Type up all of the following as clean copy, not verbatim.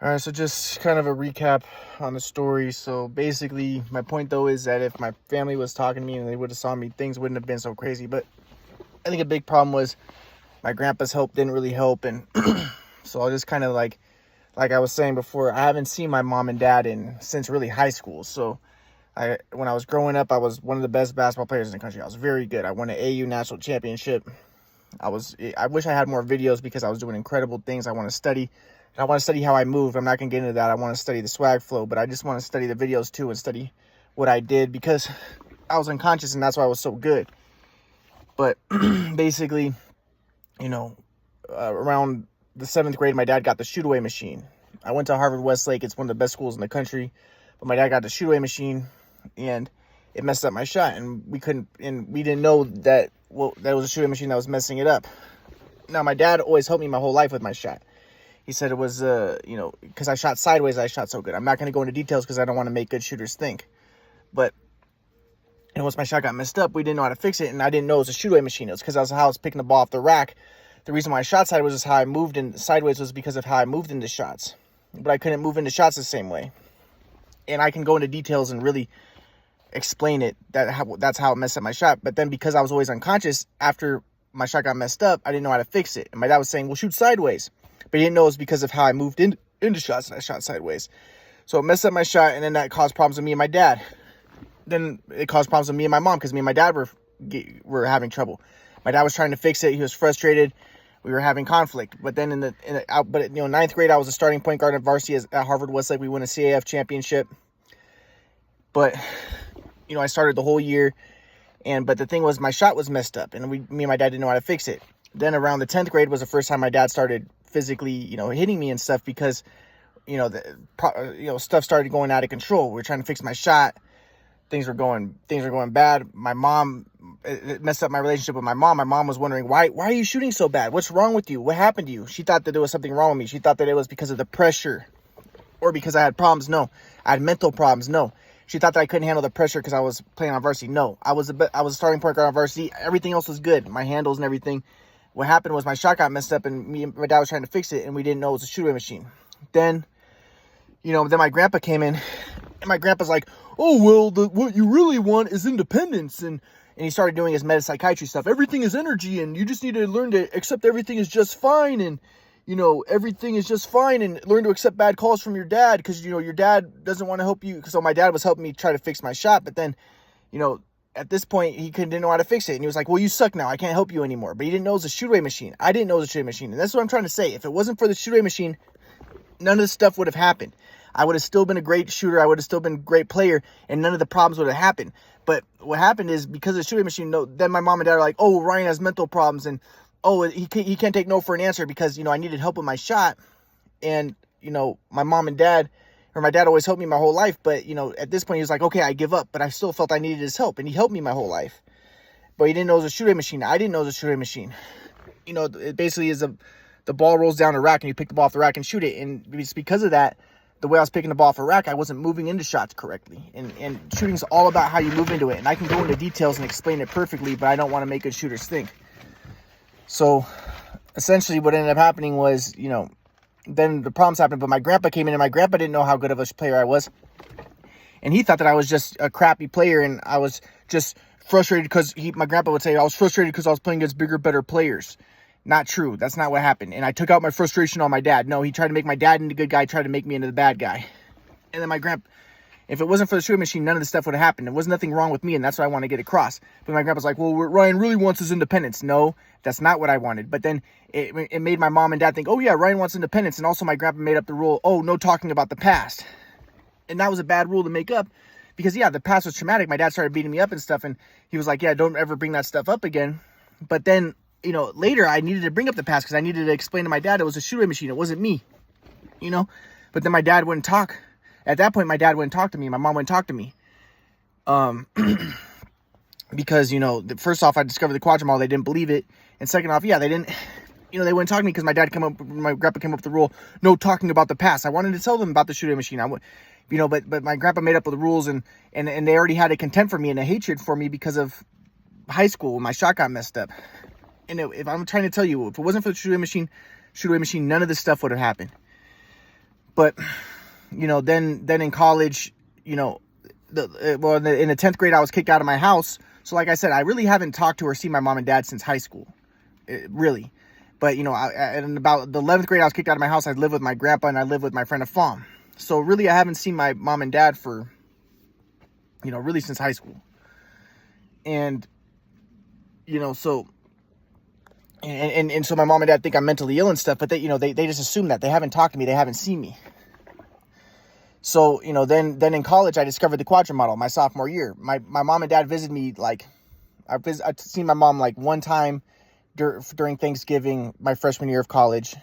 All right, so just kind of a recap on the story. So basically, my point though is that if my family was talking to me and they would have saw me, things wouldn't have been so crazy. But I think a big problem was my grandpa's help didn't really help, and so I'll just kind of like I was saying before, I haven't seen my mom and dad since really high school. So when I was growing up, I was one of the best basketball players in the country. I was very good. I won an AU national championship. I wish I had more videos because I was doing incredible things. I want to study. I want to study how I move. I'm not going to get into that. I want to study the swag flow, but I just want to study the videos too and study what I did because I was unconscious and that's why I was so good. But basically, around the 7th grade, my dad got the shoot away machine. I went to Harvard Westlake. It's one of the best schools in the country, but my dad got the shoot away machine and it messed up my shot, and we didn't know that that was a shoot away machine that was messing it up. Now, my dad always helped me my whole life with my shot. He said it was, because I shot sideways, I shot so good. I'm not going to go into details because I don't want to make good shooters think. But, once my shot got messed up, we didn't know how to fix it, and I didn't know it was a shoot-away machine. It was because that's how I was picking the ball off the rack. The reason why I shot sideways was how I moved in sideways was because of how I moved into shots. But I couldn't move into shots the same way. And I can go into details and really explain it, that's how it messed up my shot. But then because I was always unconscious, after my shot got messed up, I didn't know how to fix it. And my dad was saying, well, shoot sideways. But he didn't know it was because of how I moved into shots and I shot sideways. So it messed up my shot, and then that caused problems with me and my dad. Then it caused problems with me and my mom because me and my dad were having trouble. My dad was trying to fix it. He was frustrated. We were having conflict. But then ninth grade, I was a starting point guard at varsity at Harvard Westlake. We won a CAF championship. But, I started the whole year. But the thing was, my shot was messed up, and me and my dad didn't know how to fix it. Then around the 10th grade was the first time my dad started physically, hitting me and stuff because, stuff started going out of control. We were trying to fix my shot. Things were going bad. My mom, it messed up my relationship with my mom. My mom was wondering, why are you shooting so bad? What's wrong with you? What happened to you? She thought that there was something wrong with me. She thought that it was because of the pressure or because I had problems. No, I had mental problems. No. She thought that I couldn't handle the pressure because I was playing on varsity. No, I was a starting point guard on varsity. Everything else was good. My handles and everything. What happened was my shot got messed up, and me and my dad was trying to fix it, and we didn't know it was a shoot-away machine. Then, then my grandpa came in, and my grandpa's like, oh, well, what you really want is independence, and he started doing his meta-psychiatry stuff. Everything is energy, and you just need to learn to accept everything is just fine, and, everything is just fine, and learn to accept bad calls from your dad, because, your dad doesn't want to help you. So my dad was helping me try to fix my shot, but then, at this point, he didn't know how to fix it. And he was like, well, you suck now. I can't help you anymore. But he didn't know it was a shoot-away machine. I didn't know it was a shoot-away machine. And that's what I'm trying to say. If it wasn't for the shoot-away machine, none of this stuff would have happened. I would have still been a great shooter. I would have still been a great player. And none of the problems would have happened. But what happened is because of the shoot-away machine, then my mom and dad are like, oh, well, Ryan has mental problems. And, oh, he can't take no for an answer because, I needed help with my shot. And, my mom and dad... or my dad always helped me my whole life, but, at this point, he was like, okay, I give up, but I still felt I needed his help, and he helped me my whole life. But he didn't know it was a shoot-away machine. I didn't know it was a shoot-away machine. It basically is the ball rolls down the rack, and you pick the ball off the rack and shoot it, and it's because of that, the way I was picking the ball off the rack, I wasn't moving into shots correctly, and shooting's all about how you move into it, and I can go into details and explain it perfectly, but I don't want to make good shooters think. So, essentially, what ended up happening was, then the problems happened, but my grandpa came in, and my grandpa didn't know how good of a player I was. And he thought that I was just a crappy player, and I was just frustrated because my grandpa would say I was frustrated because I was playing against bigger, better players. Not true. That's not what happened. And I took out my frustration on my dad. No, he tried to make my dad into the good guy, tried to make me into the bad guy. And then my grandpa, if it wasn't for the shooting machine, none of this stuff would have happened. There was nothing wrong with me, and that's what I want to get across. But my grandpa's like, well, what Ryan really wants is independence. No, that's not what I wanted. But then it made my mom and dad think, oh, yeah, Ryan wants independence. And also my grandpa made up the rule, oh, no talking about the past. And that was a bad rule to make up because, yeah, the past was traumatic. My dad started beating me up and stuff, and he was like, yeah, don't ever bring that stuff up again. But then, later I needed to bring up the past because I needed to explain to my dad it was a shoot-away machine. It wasn't me, But then my dad wouldn't talk. At that point, my dad wouldn't talk to me. My mom wouldn't talk to me. Because, first off, I discovered the Quadrimol. They didn't believe it. And second off, yeah, they didn't, they wouldn't talk to me because my grandpa came up with the rule, no talking about the past. I wanted to tell them about the shooting machine. But my grandpa made up the rules and they already had a contempt for me and a hatred for me because of high school when my shot got messed up. And if I'm trying to tell you, if it wasn't for the shooting machine, none of this stuff would have happened. But, you know, then in college, you know, in the 10th grade, I was kicked out of my house. So like I said, I really haven't talked to or seen my mom and dad since high school, really. But, you know, in about the 11th grade, I was kicked out of my house. I lived with my grandpa and I lived with my friend Afam. So really, I haven't seen my mom and dad for, you know, really since high school. And, you know, so, and so my mom and dad think I'm mentally ill and stuff, but they, you know, they just assume that. They haven't talked to me. They haven't seen me. So, you know, then in college, I discovered the Quadrant model my sophomore year. My mom and dad visited me, like, I've seen my mom like one time during Thanksgiving, my freshman year of college.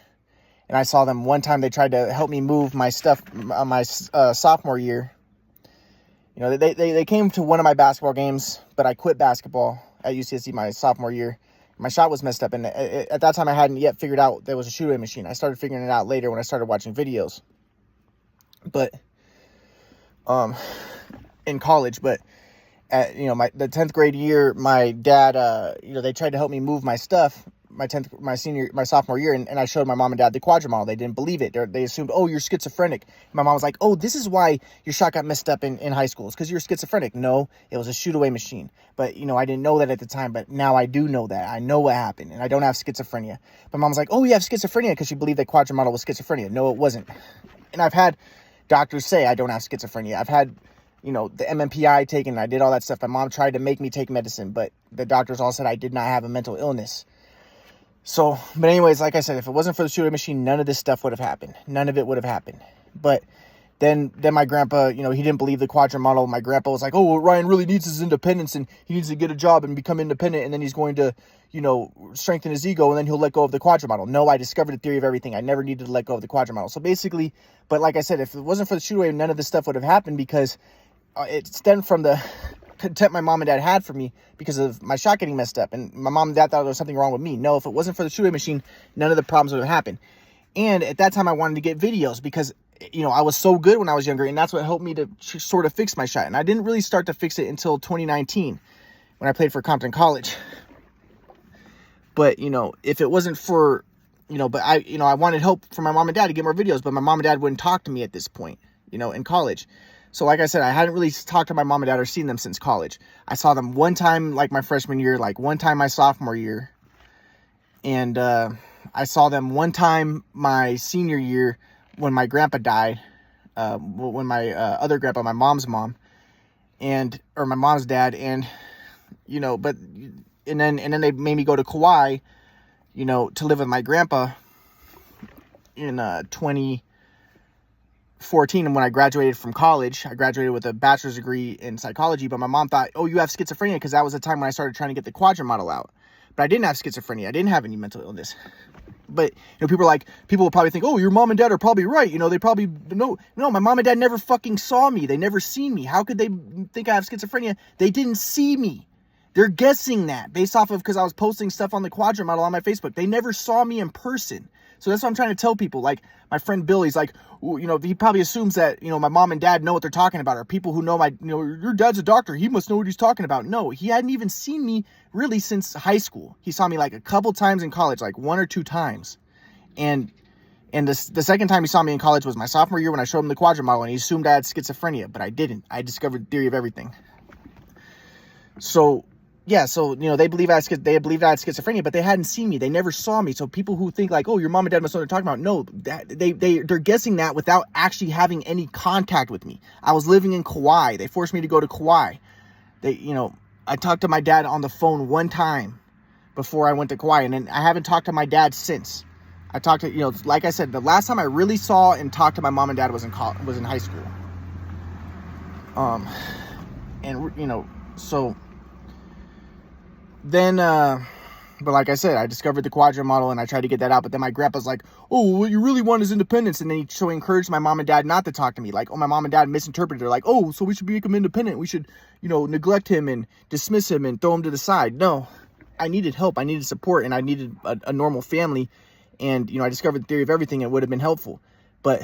And I saw them one time. They tried to help me move my stuff my sophomore year. You know, they came to one of my basketball games, but I quit basketball at UCSC my sophomore year. My shot was messed up, and at that time, I hadn't yet figured out there was a shoot-away machine. I started figuring it out later when I started watching videos. But, in college, but you know, the 10th grade year, my dad, you know, they tried to help me move my stuff, my sophomore year, and I showed my mom and dad the Quadrant model. They didn't believe it. They assumed, oh, you're schizophrenic. My mom was like, oh, this is why your shot got messed up in high school. It's because you're schizophrenic. No, it was a shoot-away machine. But, you know, I didn't know that at the time, but now I do know that. I know what happened, and I don't have schizophrenia. My mom was like, oh, you have schizophrenia, because she believed that Quadrant model was schizophrenia. No, it wasn't. And I've had doctors say I don't have schizophrenia. I've had, you know, the MMPI taken. I did all that stuff. My mom tried to make me take medicine, but the doctors all said I did not have a mental illness. So, but anyways, like I said, if it wasn't for the shoot-away machine, none of this stuff would have happened. None of it would have happened. But then my grandpa, you know, he didn't believe the Quadrant model. My grandpa was like, oh, well, Ryan really needs his independence, and he needs to get a job and become independent, and then he's going to, you know, strengthen his ego, and then he'll let go of the Quadrant model. No, I discovered the theory of everything. I never needed to let go of the Quadrant model. So basically, but like I said, if it wasn't for the shoot-away, none of this stuff would have happened, because it stemmed from the contempt my mom and dad had for me because of my shot getting messed up. And my mom and dad thought there was something wrong with me. No, if it wasn't for the shoot-away machine, none of the problems would have happened. And at that time, I wanted to get videos because, you know, I was so good when I was younger, and that's what helped me to sort of fix my shot. And I didn't really start to fix it until 2019 when I played for Compton College. But, you know, if it wasn't for, you know, but I wanted help from my mom and dad to get more videos, but my mom and dad wouldn't talk to me at this point, you know, in college. So like I said, I hadn't really talked to my mom and dad or seen them since college. I saw them one time, like my freshman year, like one time my sophomore year. And I saw them one time my senior year when my grandpa died. When my other grandpa, my mom's mom, or my mom's dad. And, you know, and then they made me go to Kauai, you know, to live with my grandpa in 2014. And when I graduated from college, I graduated with a bachelor's degree in psychology, but my mom thought, oh, you have schizophrenia, because that was the time when I started trying to get the Quadrant model out. But I didn't have schizophrenia. I didn't have any mental illness. But, you know, people will probably think, oh, your mom and dad are probably right. You know, they probably, no, my mom and dad never fucking saw me. They never seen me. How could they think I have schizophrenia? They didn't see me. They're guessing that based off of, because I was posting stuff on the Quadrant model on my Facebook. They never saw me in person. So that's what I'm trying to tell people. Like my friend Billy's like, you know, he probably assumes that, you know, my mom and dad know what they're talking about, or people who know you know, your dad's a doctor, he must know what he's talking about. No, he hadn't even seen me really since high school. He saw me like a couple times in college, like 1 or 2 times. And the second time he saw me in college was my sophomore year when I showed him the Quadrant model, and he assumed I had schizophrenia, but I didn't. I discovered the theory of everything. So, yeah, so, you know, they believed I had schizophrenia, but they hadn't seen me. They never saw me. So people who think like, oh, your mom and dad must know what they're talking about. No, they're guessing that without actually having any contact with me. I was living in Kauai. They forced me to go to Kauai. You know, I talked to my dad on the phone one time before I went to Kauai, and then I haven't talked to my dad since. I talked to, you know, like I said, the last time I really saw and talked to my mom and dad was in high school. And, you know, so then, but like I said, I discovered the Quadrant model and I tried to get that out, but then my grandpa's like, oh, what you really want is independence. And then he encouraged my mom and dad not to talk to me. Like, oh, my mom and dad misinterpreted. They're like, oh, so we should make him independent. We should, you know, neglect him and dismiss him and throw him to the side. No, I needed help. I needed support, and I needed a normal family. And, you know, I discovered the theory of everything. It would have been helpful. But,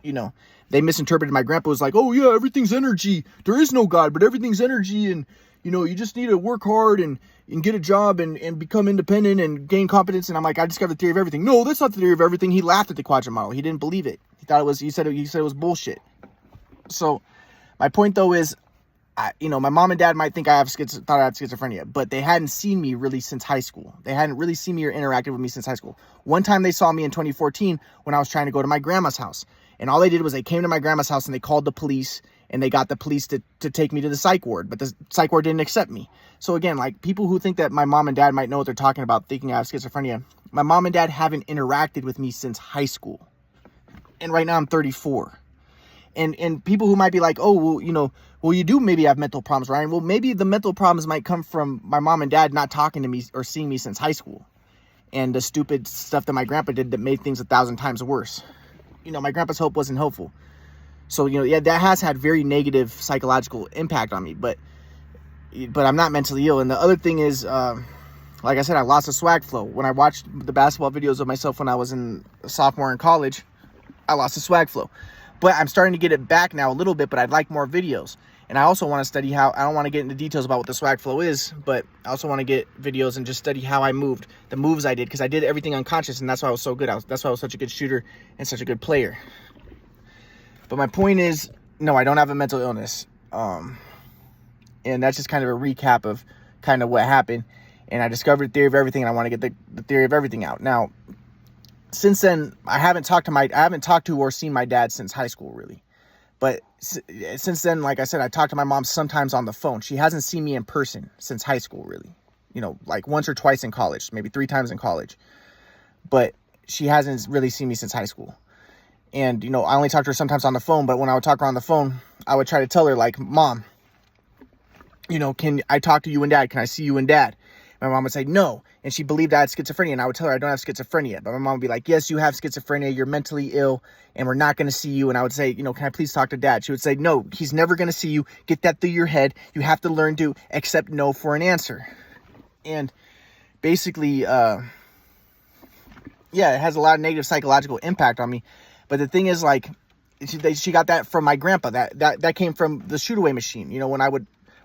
you know, they misinterpreted. My grandpa was like, oh, yeah, everything's energy. There is no God, but everything's energy. And, you just need to work hard and get a job and become independent and gain competence. And I'm like, I discovered the theory of everything. No, that's not the theory of everything. He laughed at the quadrant model. He didn't believe it. He thought it was, he said it was bullshit. So my point though is, my mom and dad might think thought I had schizophrenia, but they hadn't seen me really since high school. They hadn't really seen me or interacted with me since high school. One time they saw me in 2014 when I was trying to go to my grandma's house. And all they did was they came to my grandma's house and they called the police, and they got the police to take me to the psych ward, but the psych ward didn't accept me. So again, like, people who think that my mom and dad might know what they're talking about thinking I have schizophrenia, my mom and dad haven't interacted with me since high school. And right now I'm 34. And people who might be like, oh, well, you do maybe have mental problems, Ryan. Well, maybe the mental problems might come from my mom and dad not talking to me or seeing me since high school, and the stupid stuff that my grandpa did that made things 1,000 times worse. My grandpa's hope wasn't hopeful. So, yeah, that has had very negative psychological impact on me, but I'm not mentally ill. And the other thing is, like I said, I lost the swag flow. When I watched the basketball videos of myself when I was a sophomore in college, I lost the swag flow. But I'm starting to get it back now a little bit, but I'd like more videos. And I also want to study I don't want to get into details about what the swag flow is, but I also want to get videos and just study how I moved, the moves I did, because I did everything unconscious, and that's why I was so good. That's why I was such a good shooter and such a good player. But my point is, no, I don't have a mental illness. And that's just kind of a recap of kind of what happened. And I discovered the theory of everything, and I want to get the theory of everything out. Now, since then, I haven't talked to or seen my dad since high school, really. But since then, like I said, I talk to my mom sometimes on the phone. She hasn't seen me in person since high school, really. Like once or twice in college, maybe 3 times in college. But she hasn't really seen me since high school. And, I only talk to her sometimes on the phone. But when I would talk to her on the phone, I would try to tell her, like, Mom, can I talk to you and Dad? Can I see you and Dad? My mom would say no, and she believed I had schizophrenia, and I would tell her I don't have schizophrenia. But my mom would be like, yes, you have schizophrenia, you're mentally ill, and we're not going to see you. And I would say, can I please talk to Dad? She would say, no, he's never going to see you. Get that through your head. You have to learn to accept no for an answer. And basically, it has a lot of negative psychological impact on me. But the thing is, like, she got that from my grandpa. That came from the shoot-away machine.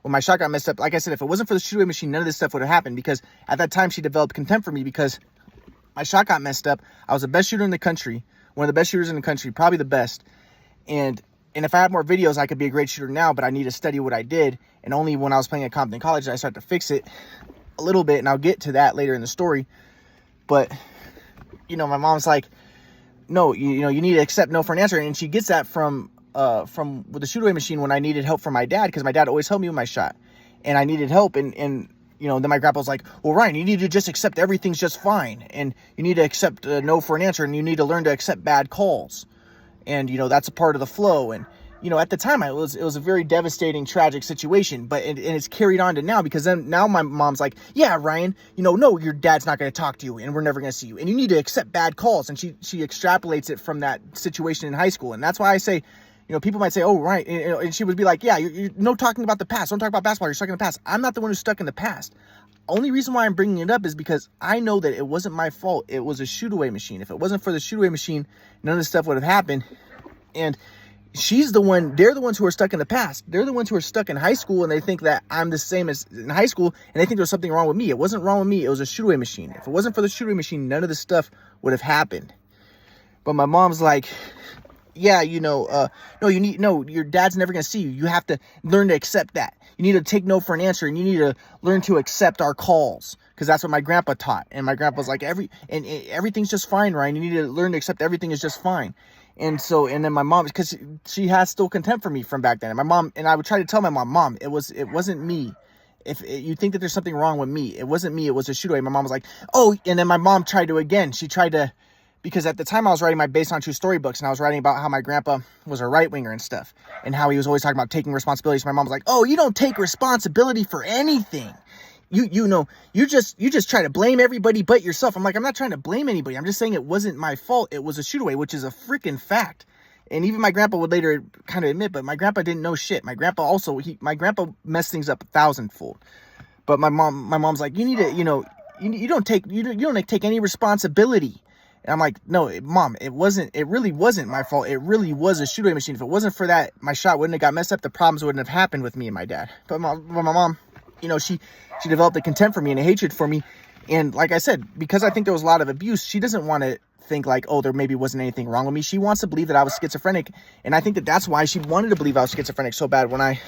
When my shot got messed up, like I said, if it wasn't for the shoot-away machine, none of this stuff would have happened, because at that time she developed contempt for me because my shot got messed up. I was the best shooter in the country, one of the best shooters in the country, probably the best. And if I had more videos, I could be a great shooter now, but I need to study what I did. And only when I was playing at Compton College did I start to fix it a little bit, and I'll get to that later in the story. But, my mom's like, no, you need to accept no for an answer. And she gets that from with the shoot-away machine when I needed help from my dad, because my dad always helped me with my shot, and I needed help, and then my grandpa was like, well, Ryan, you need to just accept everything's just fine, and you need to accept no for an answer, and you need to learn to accept bad calls, and that's a part of the flow. And at the time, it was a very devastating, tragic situation, but it's carried on to now, because then now my mom's like, yeah, Ryan, no, your dad's not going to talk to you, and we're never going to see you, and you need to accept bad calls. And she extrapolates it from that situation in high school. And that's why I say, people might say, oh, right. And she would be like, yeah, you're no talking about the past. Don't talk about basketball. You're stuck in the past. I'm not the one who's stuck in the past. Only reason why I'm bringing it up is because I know that it wasn't my fault. It was a shoot-away machine. If it wasn't for the shoot-away machine, none of this stuff would have happened. And they're the ones who are stuck in the past. They're the ones who are stuck in high school, and they think that I'm the same as in high school, and they think there's something wrong with me. It wasn't wrong with me. It was a shoot-away machine. If it wasn't for the shoot-away machine, none of this stuff would have happened. But my mom's like, yeah, your dad's never going to see you. You have to learn to accept that. You need to take no for an answer, and you need to learn to accept our calls, because that's what my grandpa taught. And my grandpa's like, everything's just fine, Ryan. You need to learn to accept everything is just fine. And then my mom, because she has still contempt for me from back then. And I would try to tell my mom, it wasn't me. If you think that there's something wrong with me, it wasn't me. It was a shoot-away. My mom was like, oh, and then my mom tried to, because at the time I was writing my based on true story books, and I was writing about how my grandpa was a right-winger and stuff, and how he was always talking about taking responsibility. So my mom was like, oh, you don't take responsibility for anything. You just try to blame everybody but yourself. I'm like, I'm not trying to blame anybody. I'm just saying it wasn't my fault. It was a shoot-away, which is a freaking fact. And even my grandpa would later kind of admit, but my grandpa didn't know shit. My grandpa messed things up 1,000-fold. But my mom's like, you need to, you don't take any responsibility. And I'm like, no, Mom, it really wasn't my fault. It really was a shoot-away machine. If it wasn't for that, my shot wouldn't have got messed up. The problems wouldn't have happened with me and my dad. But my mom, she developed a contempt for me and a hatred for me. And like I said, because I think there was a lot of abuse, she doesn't want to think like, oh, there maybe wasn't anything wrong with me. She wants to believe that I was schizophrenic. And I think that that's why she wanted to believe I was schizophrenic so bad when I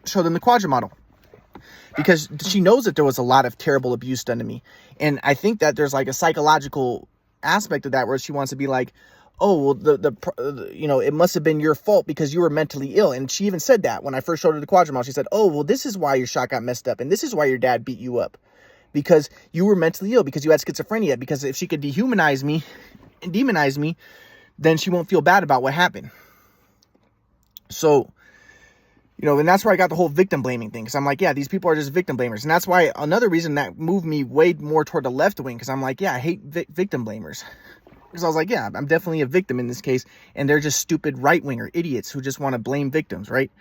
showed them the quadrant model. Because she knows that there was a lot of terrible abuse done to me. And I think that there's like a psychological aspect of that where she wants to be like, oh, well, it must have been your fault because you were mentally ill. And she even said that when I first showed her the quadrant model. She said, oh, well, this is why your shot got messed up. And this is why your dad beat you up. Because you were mentally ill, because you had schizophrenia. Because if she could dehumanize me and demonize me, then she won't feel bad about what happened. So, and that's where I got the whole victim blaming thing. Because I'm like, yeah, these people are just victim blamers. And that's why another reason that moved me way more toward the left wing. Because I'm like, yeah, I hate victim blamers. Because I was like, yeah, I'm definitely a victim in this case. And they're just stupid right-winger idiots who just want to blame victims, right?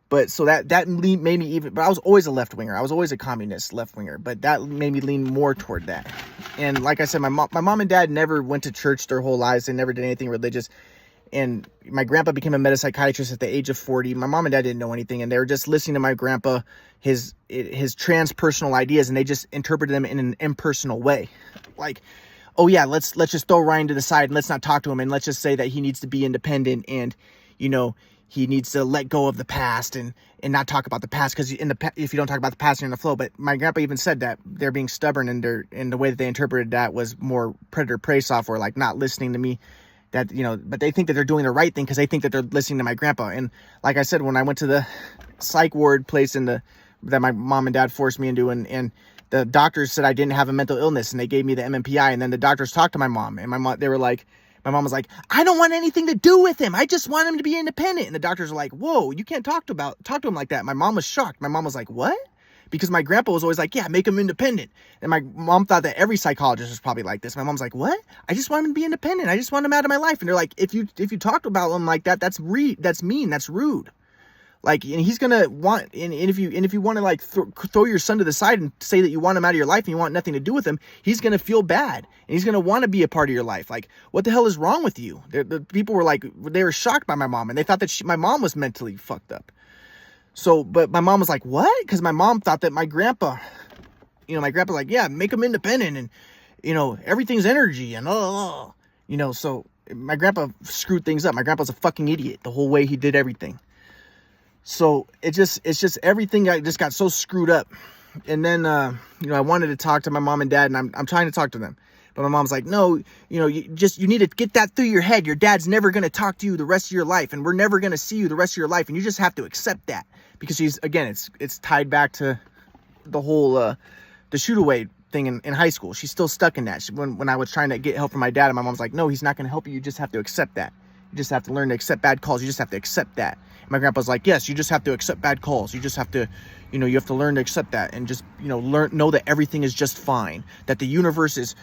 But so that made me even, but I was always a left-winger. I was always a communist left-winger, but that made me lean more toward that. And like I said, my mom and dad never went to church their whole lives. They never did anything religious. And my grandpa became a metapsychiatrist at the age of 40. My mom and dad didn't know anything, and they were just listening to my grandpa, his transpersonal ideas, and they just interpreted them in an impersonal way. Like, oh yeah, let's just throw Ryan to the side and let's not talk to him, and let's just say that he needs to be independent and, he needs to let go of the past and not talk about the past, because if you don't talk about the past, you're in the flow. But my grandpa even said that they're being stubborn, and the way that they interpreted that was more predator-prey software, like not listening to me. That, but they think that they're doing the right thing because they think that they're listening to my grandpa. And like I said, when I went to the psych ward place that my mom and dad forced me into, and the doctors said I didn't have a mental illness, and they gave me the MMPI, and then the doctors talked to my mom, and my mom was like, I don't want anything to do with him. I just want him to be independent. And the doctors were like, whoa, you can't talk to him like that. My mom was shocked. My mom was like, what? Because my grandpa was always like, yeah, make him independent. And my mom thought that every psychologist was probably like this. My mom's like, what? I just want him to be independent. I just want him out of my life. And they're like, if you talk about him like that, that's mean. That's rude. Like, and he's gonna want, and if you want to like throw your son to the side and say that you want him out of your life and you want nothing to do with him, he's gonna feel bad and he's gonna want to be a part of your life. Like, what the hell is wrong with you? The people were like, they were shocked by my mom, and they thought that my mom was mentally fucked up. So, but my mom was like, what? Because my mom thought that my grandpa's like, yeah, make him independent, and everything's energy, and so my grandpa screwed things up. My grandpa's a fucking idiot the whole way he did everything. So it's just everything just got so screwed up. And then, I wanted to talk to my mom and dad, and I'm trying to talk to them. But my mom's like, no, you need to get that through your head. Your dad's never going to talk to you the rest of your life, and we're never going to see you the rest of your life. And you just have to accept that, because it's tied back to the whole, the shoot away thing in high school. She's still stuck in that. When I was trying to get help from my dad, and my mom's like, no, he's not going to help you. You just have to accept that. You just have to learn to accept bad calls. You just have to accept that. And my grandpa's like, yes, you just have to accept bad calls. You just have to, you have to learn to accept that, and just, know that everything is just fine. That the universe is,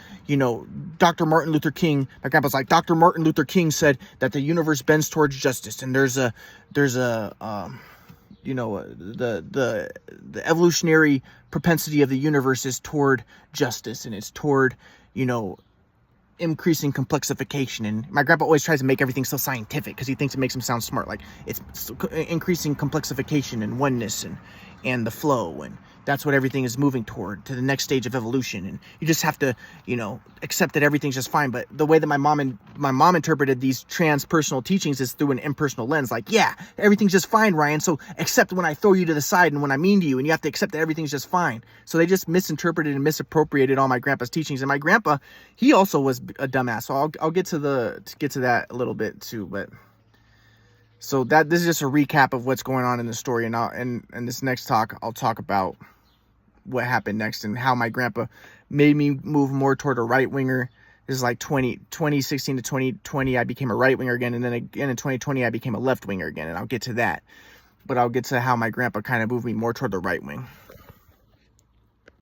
Dr. Martin Luther King, my grandpa's like, Dr. Martin Luther King said that the universe bends towards justice. And the evolutionary propensity of the universe is toward justice, and it's toward, increasing complexification. And my grandpa always tries to make everything so scientific because he thinks it makes him sound smart. Like, it's increasing complexification and oneness and the flow, and that's what everything is moving toward, to the next stage of evolution. And you just have to, accept that everything's just fine. But the way that my mom interpreted these transpersonal teachings is through an impersonal lens. Like, yeah, everything's just fine, Ryan. So accept when I throw you to the side and when I mean to you, and you have to accept that everything's just fine. So they just misinterpreted and misappropriated all my grandpa's teachings. And my grandpa, he also was a dumbass. So I'll get to that a little bit too. But so this is just a recap of what's going on in the story. And this next talk, I'll talk about what happened next and how my grandpa made me move more toward a right winger. This is like 2016 to 2020, I became a right winger again. And then again in 2020, I became a left winger again. And I'll get to that. But I'll get to how my grandpa kind of moved me more toward the right wing.